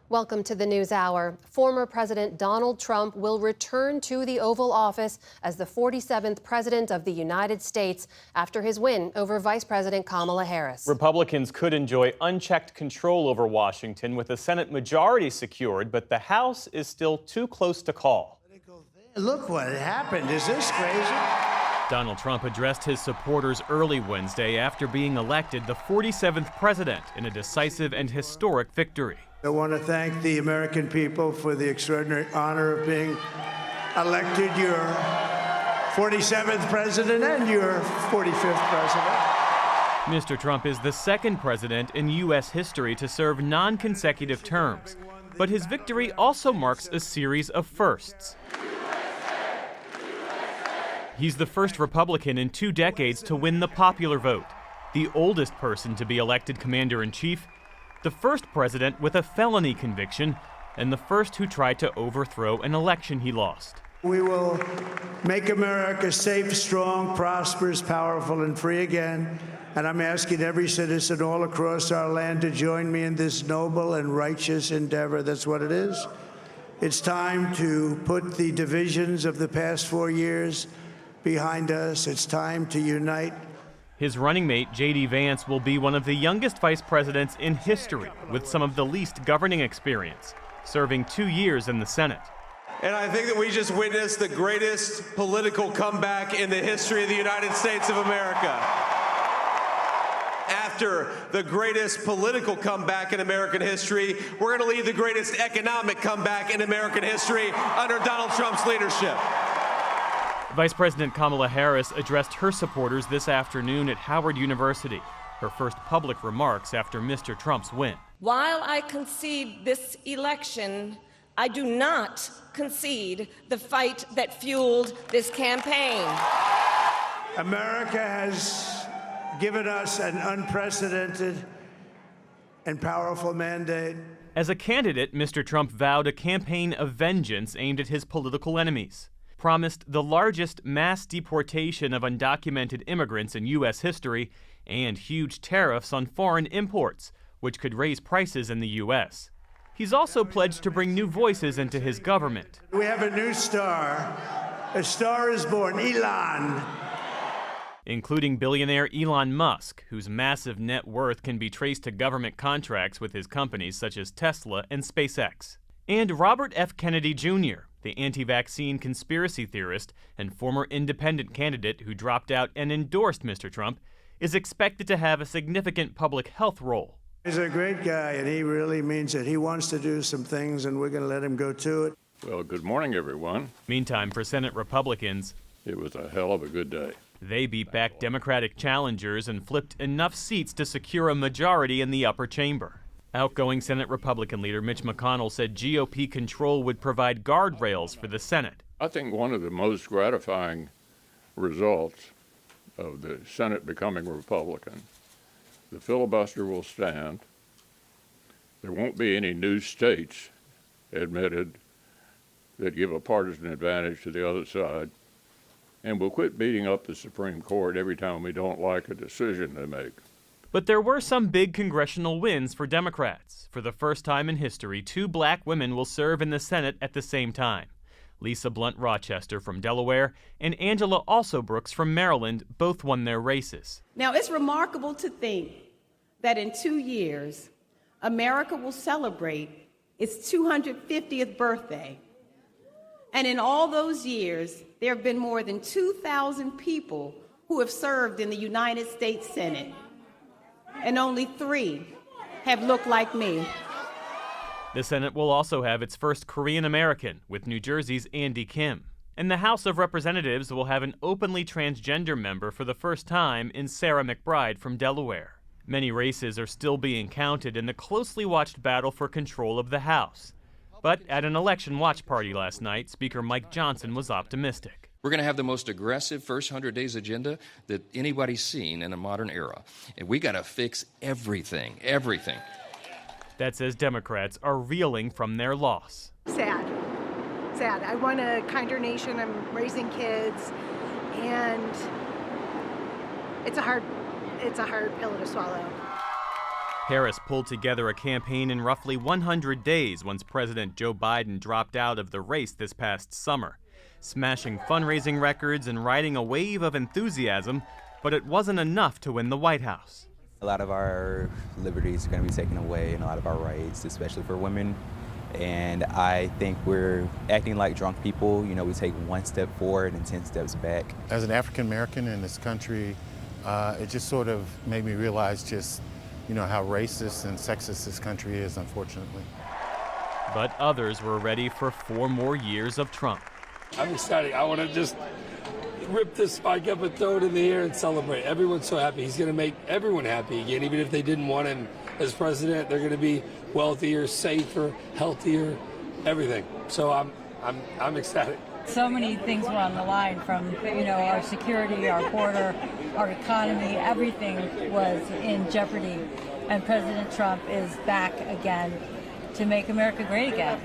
Welcome to the News Hour. Former President Donald Trump will return to the Oval Office as the 47th President of the United States after his win over Vice President Kamala Harris. Republicans could enjoy unchecked control over Washington with a Senate majority secured, but the House is still too close to call. Look what happened. Is this crazy? Donald Trump addressed his supporters early Wednesday after being elected the 47th president in a decisive and historic victory. I want to thank the American people for the extraordinary honor of being elected your 47th president and your 45th president. Mr. Trump is the second president in U.S. history to serve non-consecutive terms, but his victory also marks a series of firsts. He's the first Republican in 2 decades to win the popular vote, the oldest person to be elected commander-in-chief, the first president with a felony conviction, and the first who tried to overthrow an election he lost. We will make America safe, strong, prosperous, powerful, and free again. And I'm asking every citizen all across our land to join me in this noble and righteous endeavor. That's what it is. It's time to put the divisions of the past 4 years behind us. It's time to unite. His running mate, J.D. Vance, will be one of the youngest vice presidents in history with some of the least governing experience, serving 2 years in the Senate. And I think that we just witnessed the greatest political comeback in the history of the United States of America. After the greatest political comeback in American history, we're going to lead the greatest economic comeback in American history under Donald Trump's leadership. Vice President Kamala Harris addressed her supporters this afternoon at Howard University, her first public remarks after Mr. Trump's win. While I concede this election, I do not concede the fight that fueled this campaign. America has given us an unprecedented and powerful mandate. As a candidate, Mr. Trump vowed a campaign of vengeance aimed at his political enemies, promised the largest mass deportation of undocumented immigrants in U.S. history, and huge tariffs on foreign imports, which could raise prices in the U.S. He's also pledged to bring new voices into his government. We have a new star. A star is born, Elon. Including billionaire Elon Musk, whose massive net worth can be traced to government contracts with his companies such as Tesla and SpaceX. And Robert F. Kennedy Jr., the anti-vaccine conspiracy theorist and former independent candidate who dropped out and endorsed Mr. Trump, is expected to have a significant public health role. He's a great guy, and he really means it. He wants to do some things, and we're going to let him go to it. Well, good morning, everyone. Meantime, for Senate Republicans, it was a hell of a good day. They beat back Democratic challengers and flipped enough seats to secure a majority in the upper chamber. Outgoing Senate Republican leader Mitch McConnell said GOP control would provide guardrails for the Senate. I think one of the most gratifying results of the Senate becoming Republican, the filibuster will stand. There won't be any new states admitted that give a partisan advantage to the other side. And we'll quit beating up the Supreme Court every time we don't like a decision they make. But there were some big congressional wins for Democrats. For the first time in history, 2 black women will serve in the Senate at the same time. Lisa Blunt Rochester from Delaware and Angela Alsobrooks from Maryland both won their races. Now, it's remarkable to think that in 2 years, America will celebrate its 250th birthday. And in all those years, there have been more than 2,000 people who have served in the United States Senate. And only 3 have looked like me. The Senate will also have its first Korean American with New Jersey's Andy Kim. And the House of Representatives will have an openly transgender member for the first time in Sarah McBride from Delaware. Many races are still being counted in the closely watched battle for control of the House. But at an election watch party last night, Speaker Mike Johnson was optimistic. We're going to have the most aggressive first 100 days agenda that anybody's seen in a modern era. And we got to fix everything. That says Democrats are reeling from their loss. Sad. I want a kinder nation. I'm raising kids, and it's a hard pill to swallow. Harris pulled together a campaign in roughly 100 days once President Joe Biden dropped out of the race this past summer, smashing fundraising records and riding a wave of enthusiasm, but it wasn't enough to win the White House. A lot of our liberties are going to be taken away and a lot of our rights, especially for women. And I think we're acting like drunk people. You know, we take one step forward and 10 steps back. As an African American in this country, it just sort of made me realize just, you know, how racist and sexist this country is, unfortunately. But others were ready for 4 more years of Trump. I'm excited. I want to just rip this spike up and throw it in the air and celebrate. Everyone's so happy. He's going to make everyone happy again. Even if they didn't want him as president, they're going to be wealthier, safer, healthier, everything. So I'm ecstatic. So many things were on the line, from, you know, our security, our border, our economy, everything was in jeopardy. And President Trump is back again to make America great again.